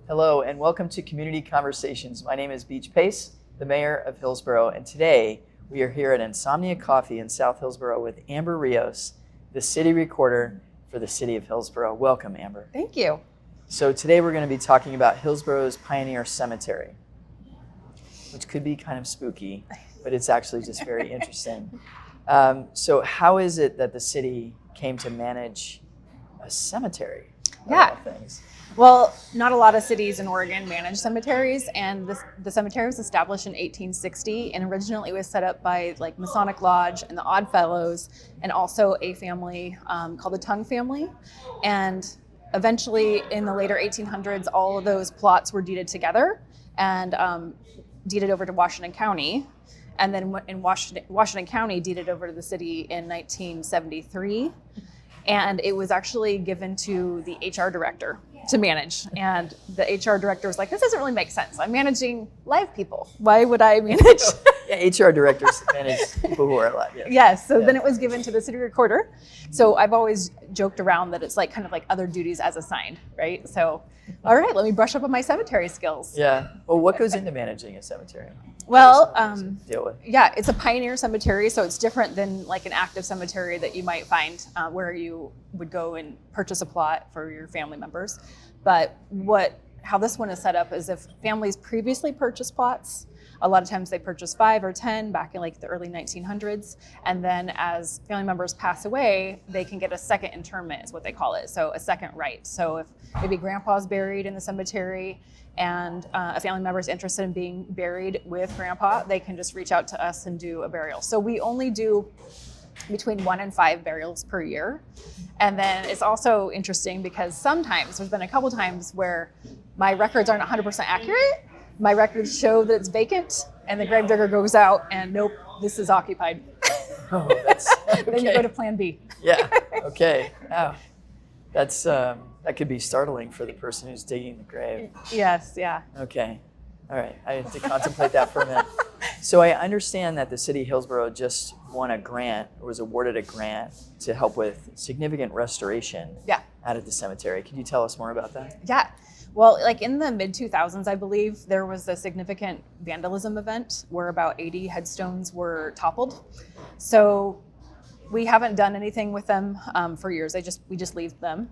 Hello and welcome to Community Conversations. My name is Beach Pace, the mayor of Hillsboro, and today we are here at Insomnia Coffee in South Hillsboro with Amber Rios, the city recorder for the City of Hillsboro. Welcome, Amber. Thank you. So today we're going to be talking about Hillsboro's Pioneer Cemetery, which could be kind of spooky, but it's actually just very interesting. So how is it that the city came to manage a cemetery? Yeah. Of all things? Well, not a lot of cities in Oregon manage cemeteries, and the cemetery was established in 1860, and originally it was set up by like Masonic Lodge and the Odd Fellows, and also a family called the Tongue family. And eventually, in the later 1800s, all of those plots were deeded together and deeded over to Washington County. And then in Washington County deeded over to the city in 1973. And it was actually given to the HR director to manage. And the HR director was like, this doesn't really make sense. I'm managing live people. Why would I manage? Yeah, HR directors manage people who are alive. Yes. Yes, so then it was given to the city recorder. So I've always joked around that it's like kind of like other duties as assigned, right? So, all right, let me brush up on my cemetery skills. Yeah. Well, what goes into managing a cemetery? Well, Deal with. yeah, it's a pioneer cemetery, so it's different than like an active cemetery that you might find where you would go and purchase a plot for your family members. But how this one is set up is if families previously purchased plots, a lot of times they purchase 5 or 10 back in like the early 1900s, and then as family members pass away, they can get a second interment, is what they call it, so a second right. So if maybe grandpa's buried in the cemetery and a family member is interested in being buried with grandpa, they can just reach out to us and do a burial. So we only do between 1 and 5 burials per year. And then it's also interesting because sometimes, there's been a couple times where my records aren't 100% accurate. My records show that it's vacant, and the gravedigger goes out and nope, this is occupied. Oh, that's okay. Then you go to plan B. Yeah. Okay. Wow. That's that could be startling for the person who's digging the grave. Yes. Yeah. Okay. All right. I had to contemplate that for a minute. So I understand that the city of Hillsboro just won a grant, or was awarded a grant to help with significant restoration out of the cemetery. Can you tell us more about that? Yeah. Well, like in the mid-2000s, I believe, there was a significant vandalism event where about 80 headstones were toppled. So we haven't done anything with them for years. We just leave them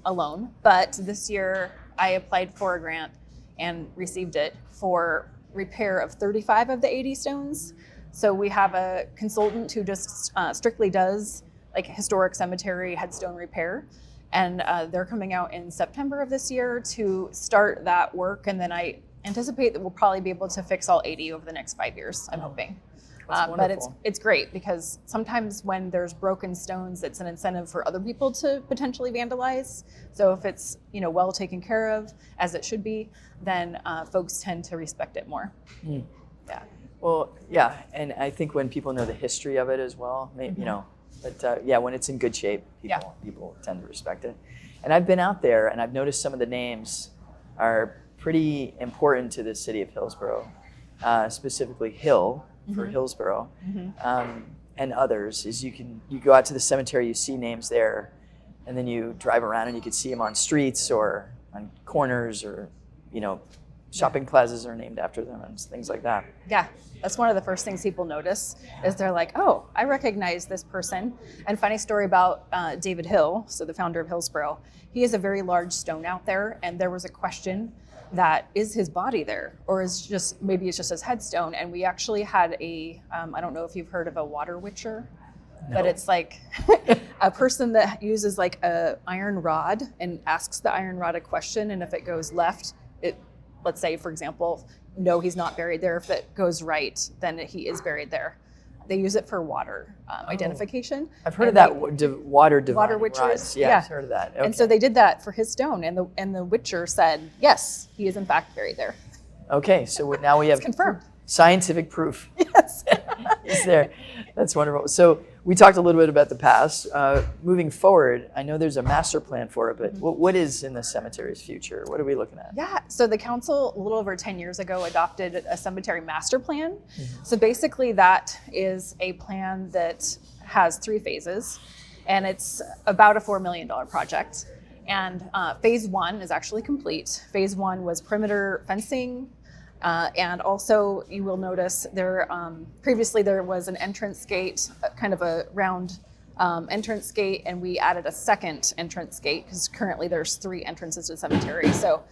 alone. But this year, I applied for a grant and received it for repair of 35 of the 80 stones. So we have a consultant who just strictly does like historic cemetery headstone repair. And they're coming out in September of this year to start that work. And then I anticipate that we'll probably be able to fix all 80 over the next 5 years, I'm hoping. But it's great because sometimes when there's broken stones, it's an incentive for other people to potentially vandalize. So if it's well taken care of, as it should be, then folks tend to respect it more. Mm. Yeah. Well, yeah, and I think when people know the history of it as well, maybe, but when it's in good shape, people tend to respect it. And I've been out there and I've noticed some of the names are pretty important to the city of Hillsboro, specifically Hill for Hillsboro, and others. Is you go out to the cemetery, you see names there, and then you drive around and you can see them on streets or on corners or shopping plazas are named after them and things like that. Yeah, that's one of the first things people notice is they're like, oh, I recognize this person. And funny story about David Hill, so the founder of Hillsboro, he has a very large stone out there, and there was a question that is his body there, or maybe it's just his headstone. And we actually had I don't know if you've heard of a water witcher, but it's like a person that uses like a iron rod and asks the iron rod a question, and if it goes left, let's say, for example, no, he's not buried there. If it goes right, then he is buried there. They use it for water identification. I've heard of that, water witchers. Rods. Yeah, I've heard of that. Okay. And so they did that for his stone, and the witcher said, yes, he is in fact buried there. Okay, so now we have it's confirmed. Scientific proof. Yes. Is there. That's wonderful. So we talked a little bit about the past. Moving forward, I know there's a master plan for it, but what is in the cemetery's future? What are we looking at? Yeah, so the council a little over 10 years ago adopted a cemetery master plan. So basically that is a plan that has 3 phases, and it's about a $4 million project. And phase 1 is actually complete. Phase 1 was perimeter fencing, and also you will notice there previously there was an entrance gate, kind of a round entrance gate, and we added a second entrance gate because currently there's 3 entrances to the cemetery. So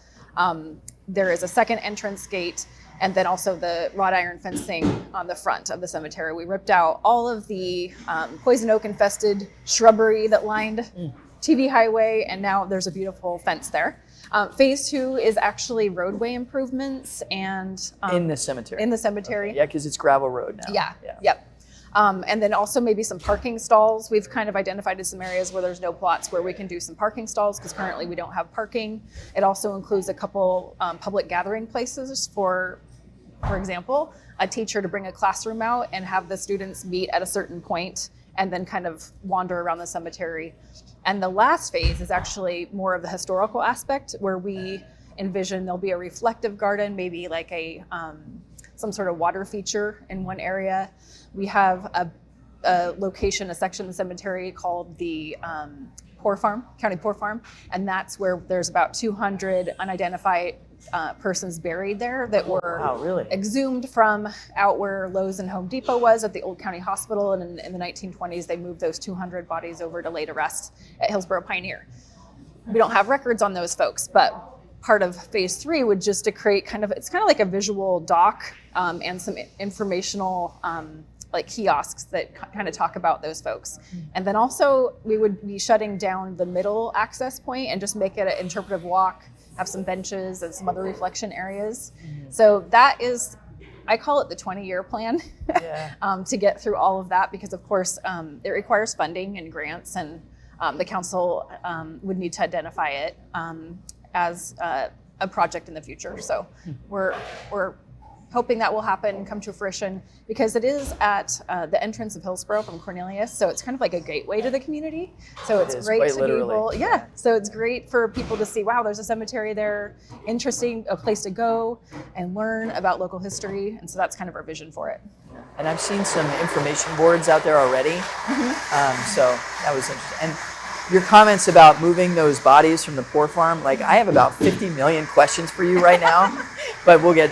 there is a second entrance gate, and then also the wrought iron fencing on the front of the cemetery. We ripped out all of the poison oak infested shrubbery that lined TV Highway, and now there's a beautiful fence there. Phase 2 is actually roadway improvements and in the cemetery. In the cemetery. Okay. Yeah, because it's gravel road now. Yeah. Yep. And then also maybe some parking stalls. We've kind of identified some areas where there's no plots where we can do some parking stalls because currently we don't have parking. It also includes a couple public gathering places for example, a teacher to bring a classroom out and have the students meet at a certain point and then kind of wander around the cemetery. And the last phase is actually more of the historical aspect where we envision there'll be a reflective garden, maybe like a some sort of water feature in one area. We have a location, a section of the cemetery called the Poor Farm, County Poor Farm, and that's where there's about 200 unidentified persons buried there that were exhumed from out where Lowe's and Home Depot was at the old county hospital, and in the 1920s they moved those 200 bodies over to lay to rest at Hillsboro Pioneer. We don't have records on those folks, but part of phase 3 would just to create it's kind of like a visual doc and some informational like kiosks that kind of talk about those folks. And then also we would be shutting down the middle access point and just make it an interpretive walk, have some benches and some other reflection areas. So that is, I call it the 20-year plan to get through all of that because of course it requires funding and grants, and the council would need to identify it as a project in the future. So we're hoping that will happen and come to fruition because it is at the entrance of Hillsboro from Cornelius. So it's kind of like a gateway to the community. So it's great to people. Yeah. So it's great for people to see, wow, there's a cemetery there, interesting, a place to go and learn about local history. And so that's kind of our vision for it. And I've seen some information boards out there already. So that was interesting. And your comments about moving those bodies from the Poor Farm, like I have about 50 million questions for you right now, but we'll get,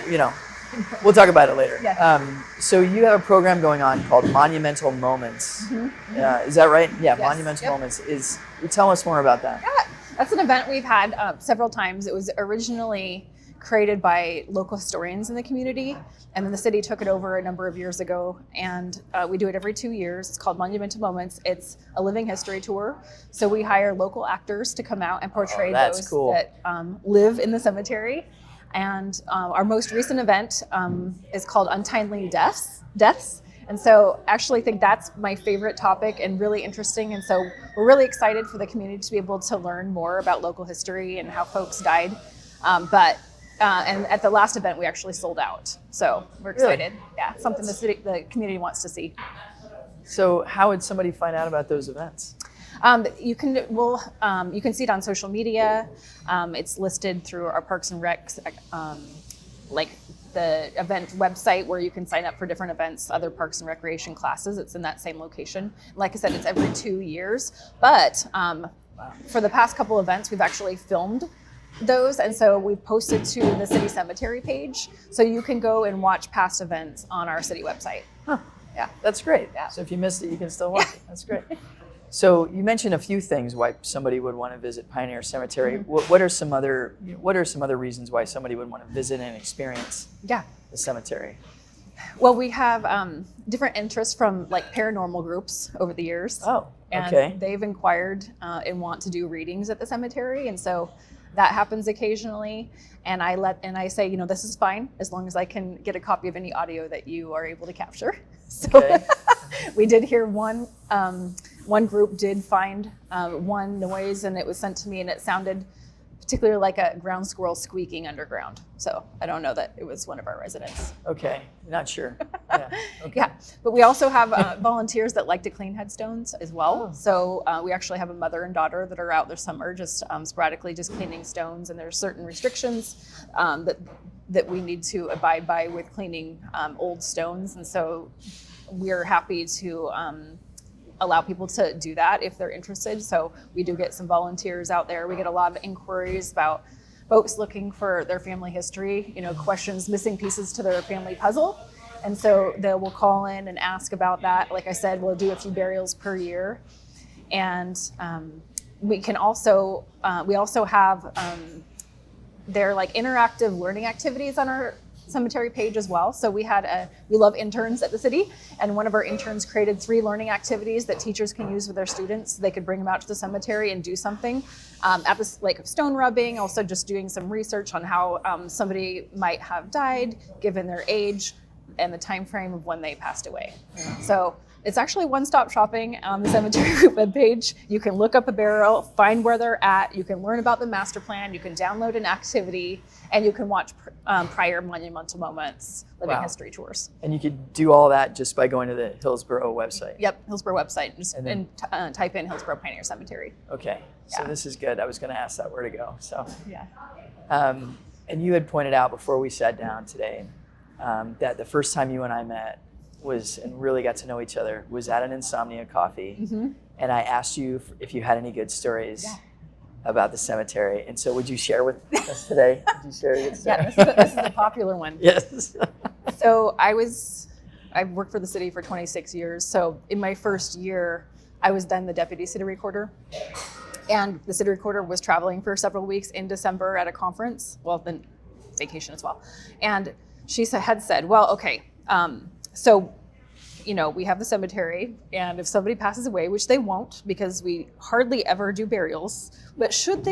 we'll talk about it later. Yeah. So you have a program going on called Monumental Moments. Is that right? Yeah, yes. Monumental Moments. Tell us more about that. Yeah, that's an event we've had several times. It was originally created by local historians in the community, and then the city took it over a number of years ago, and we do it every 2 years. It's called Monumental Moments. It's a living history tour, so we hire local actors to come out and portray those that live in the cemetery. And our most recent event is called Untimely Deaths. And so actually think that's my favorite topic and really interesting. And so we're really excited for the community to be able to learn more about local history and how folks died. And at the last event, we actually sold out. So we're excited. Really? Yeah, something the community wants to see. So how would somebody find out about those events? You can see it on social media. It's listed through our Parks and Recs, like the event website where you can sign up for different events, other Parks and Recreation classes. It's in that same location. Like I said, it's every 2 years. But for the past couple events, we've actually filmed those, and so we've posted to the city cemetery page, so you can go and watch past events on our city website. Yeah, that's great. Yeah. So if you missed it, you can still watch it. That's great. So you mentioned a few things why somebody would want to visit Pioneer Cemetery. What are some other reasons why somebody would want to visit and experience the cemetery? Well, we have different interests from like paranormal groups over the years. Oh, okay. And they've inquired and want to do readings at the cemetery, and so that happens occasionally. And I say, this is fine as long as I can get a copy of any audio that you are able to capture. So we did hear one group did find one noise, and it was sent to me, and it sounded particularly like a ground squirrel squeaking underground. So I don't know that it was one of our residents. Okay, not sure. Yeah, okay. Yeah, but we also have volunteers that like to clean headstones as well. So we actually have a mother and daughter that are out. There's some are just sporadically just cleaning stones, and there's certain restrictions that we need to abide by with cleaning old stones. And so we're happy to allow people to do that if they're interested. So we do get some volunteers out there. We get a lot of inquiries about folks looking for their family history, questions, missing pieces to their family puzzle. And so they will call in and ask about that. Like I said, we'll do a few burials per year. And we also have they're like interactive learning activities on our cemetery page as well. So we love interns at the city, and one of our interns created 3 learning activities that teachers can use with their students. They could bring them out to the cemetery and do something at this, like stone rubbing, also just doing some research on how somebody might have died given their age and the time frame of when they passed away. Yeah. So it's actually one-stop shopping on the cemetery webpage. You can look up a burial, find where they're at. You can learn about the master plan. You can download an activity, and you can watch prior Monumental Moments living history tours. And you could do all that just by going to the Hillsboro website. Yep, Hillsboro website, and type in Hillsboro Pioneer Cemetery. Okay, so this is good. I was going to ask that where to go. So yeah. And you had pointed out before we sat down today that the first time you and I met and really got to know each other was at an insomnia coffee. Mm-hmm. And I asked you if you had any good stories about the cemetery. And so would you share with us today? Would you share a good story? Yeah, this is a popular one. Yes. So I worked for the city for 26 years. So in my first year, I was then the deputy city recorder. And the city recorder was traveling for several weeks in December at a conference, well, then vacation as well. And she had said, well, okay, so, we have the cemetery, and if somebody passes away, which they won't because we hardly ever do burials, but should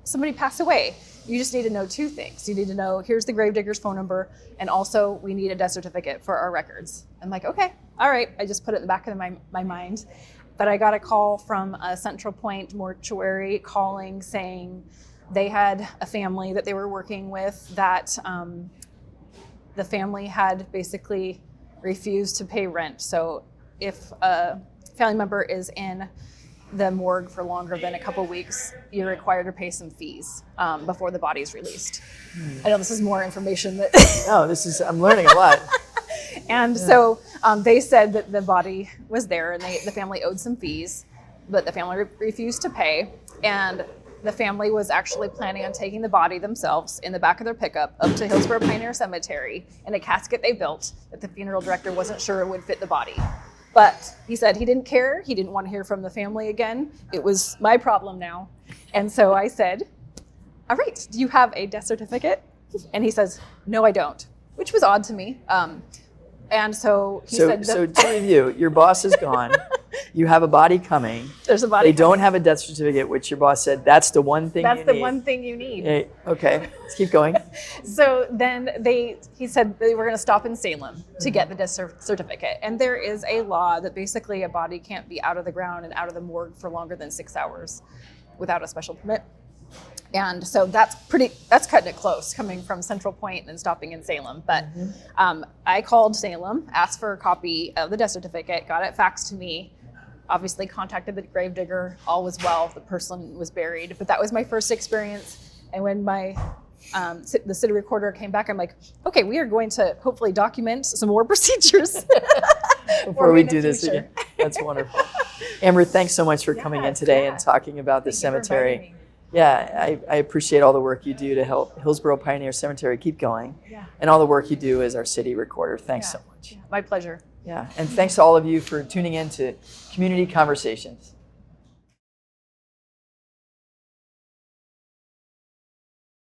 somebody pass away, you just need to know 2 things. You need to know, here's the gravedigger's phone number, and also we need a death certificate for our records. I'm like, okay, all right. I just put it in the back of my mind. But I got a call from a Central Point mortuary calling saying they had a family that they were working with that the family had basically refused to pay rent. So if a family member is in the morgue for longer than a couple weeks, you're required to pay some fees before the body is released. I know this is more information that No, I'm learning a lot. And so they said that the body was there and the family owed some fees, but the family refused to pay. And the family was actually planning on taking the body themselves in the back of their pickup up to Hillsboro Pioneer Cemetery in a casket they built that the funeral director wasn't sure would fit the body. But he said he didn't care. He didn't want to hear from the family again. It was my problem now. And so I said, all right, do you have a death certificate? And he says, no, I don't, which was odd to me. And so he said... So to review, your boss is gone. You have a body coming. There's a body They don't have a death certificate, which your boss said, that's the one thing you need. That's the one thing you need. Okay, let's keep going. So then he said they were going to stop in Salem to get the death certificate. And there is a law that basically a body can't be out of the ground and out of the morgue for longer than 6 hours without a special permit. And so that's cutting it close, coming from Central Point and then stopping in Salem. But I called Salem, asked for a copy of the death certificate, got it faxed to me, obviously contacted the gravedigger, all was well, the person was buried. But that was my first experience. And when the city recorder came back, I'm like, okay, we are going to hopefully document some more procedures. Before we do this again. That's wonderful. Amber, thanks so much for coming in today and talking about the cemetery. Yeah, I appreciate all the work you do to help Hillsboro Pioneer Cemetery keep going. Yeah. And all the work you do as our city recorder. Thanks so much. My pleasure. Yeah, and thanks to all of you for tuning in to Community Conversations.